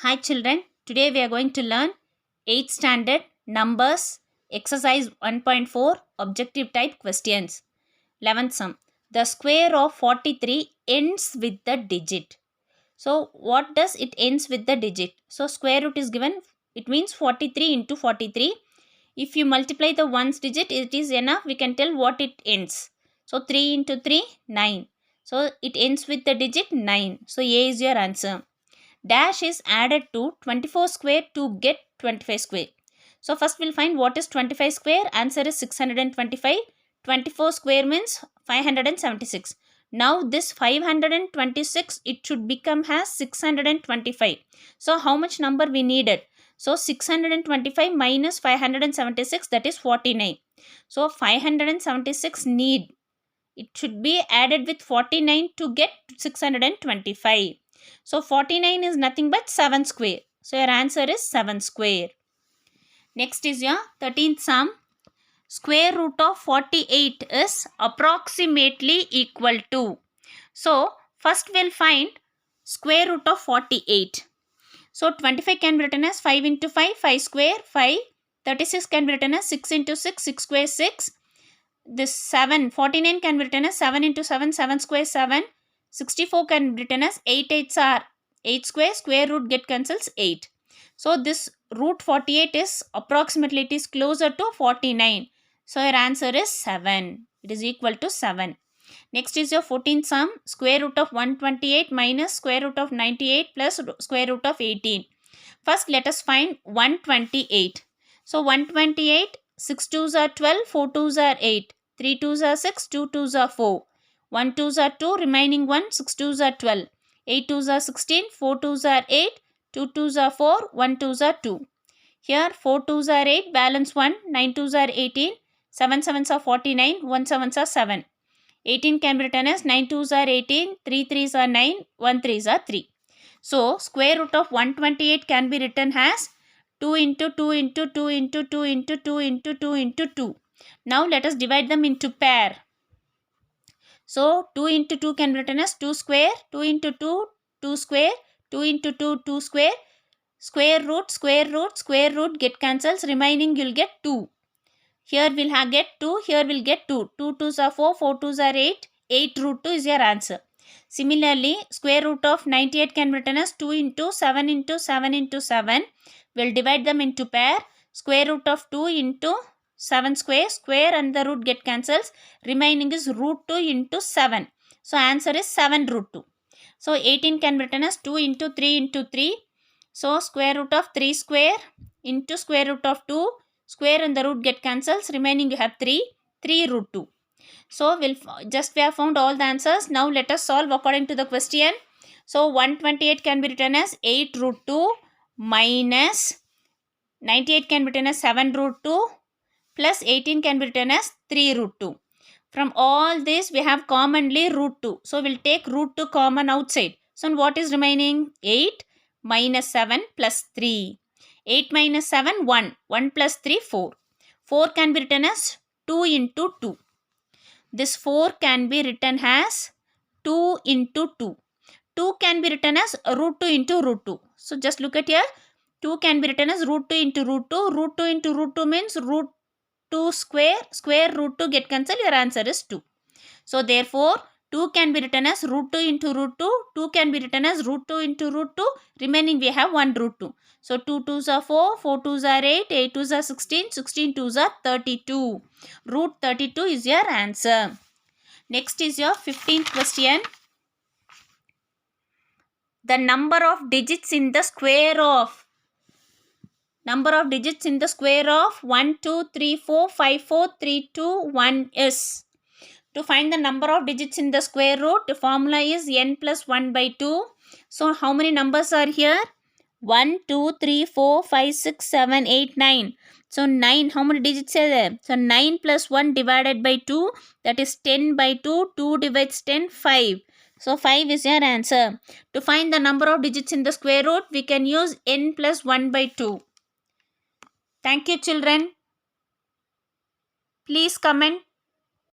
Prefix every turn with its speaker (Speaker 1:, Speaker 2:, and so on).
Speaker 1: Hi children, today we are going to learn 8th standard numbers exercise 1.4 objective type questions. 11th sum. The square of 43 ends with the digit. So what does it ends with the digit? So square root is given, it means 43 into 43. If you multiply the ones digit, it is enough, we can tell what it ends. So 3 into 3, 9. So it ends with the digit 9. So A is your answer. Dash is added to 24 square to get 25 square. So first we'll find what is 25 square. Answer is 625. 24 square means 576. Now this 526, it should become as 625. So how much number we needed? So 625 minus 576, that is 49. So 576 need. It should be added with 49 to get 625. So 49 is nothing but 7 square. So your answer is 7 square. Next is your 13th sum. Square root of 48 is approximately equal to. So first we'll find square root of 48. So 25 can be written as 5 into 5, 5 square, 5. 36 can be written as 6 into 6, 6 square, 6. This 7, 49 can be written as 7 into 7, 7 square, 7. 64 can be written as 8 8s are 8 square, square root get cancels 8. So this root 48 is approximately, it is closer to 49. So your answer is 7. It is equal to 7. Next is your 14th sum. Square root of 128 minus square root of 98 plus square root of 18. First let us find 128. So 128, 6 2s are 12, 4 2s are 8. 3 2s are 6, 2 2s are 4. 1 2s are 2, remaining 1, 6 2s are 12. 8 2s are 16, 4 2s are 8, 2 2s are 4, 1 2s are 2. Here 4 2s are 8, balance 1, 9 2s are 18, 7 7s are 49, 1 7s are 7. 18 can be written as 9 2s are 18, 3 3s are 9, 1 3s are 3. So square root of 128 can be written as 2 into 2 into 2 into 2 into 2 into 2 into 2. Now let us divide them into pair. So 2 into 2 can be written as 2 square, 2 into 2, 2 square, 2 into 2, 2 square, square root, get cancels, remaining you'll get 2. Here we'll get 2, here we'll get 2. 2 2s are 4, 4 2s are 8, 8 root 2 is your answer. Similarly, square root of 98 can be written as 2 into 7 into 7 into 7. We'll divide them into pair. Square root of 2 into 7 square, square and the root get cancels. Remaining is root 2 into 7. So answer is 7 root 2. So 18 can be written as 2 into 3 into 3. So square root of 3 square into square root of 2. Square and the root get cancels. Remaining you have 3. 3 root 2. So we have found all the answers. Now let us solve according to the question. So 128 can be written as 8 root 2 minus 98 can be written as 7 root 2 plus 18 can be written as 3 root 2. From all this we have commonly root 2. So we'll take root 2 common outside. So what is remaining? 8 minus 7 plus 3. 8 minus 7, 1. 1 plus 3, 4. 4 can be written as 2 into 2. This 4 can be written as 2 into 2. 2 can be written as root 2 into root 2. So just look at here. 2 can be written as root 2 into root 2. Root 2 into root 2 means root 2 square. Square root 2 get cancelled. Your answer is 2. So therefore, 2 can be written as root 2 into root 2. 2 can be written as root 2 into root 2. Remaining we have 1 root 2. So 2 2s are 4, 4 2s are 8, 8 2s are 16, 16 2s are 32. Root 32 is your answer. Next is your 15th question. The number of digits in the square of. Number of digits in the square of 1, 2, 3, 4, 5, 4, 3, 2, 1 is. To find the number of digits in the square root, the formula is n plus 1 by 2. So how many numbers are here? 1, 2, 3, 4, 5, 6, 7, 8, 9. So 9, how many digits are there? So 9 plus 1 divided by 2, that is 10 by 2. 2 divides 10, 5. So 5 is your answer. To find the number of digits in the square root, we can use n plus 1 by 2. Thank you children. Please comment.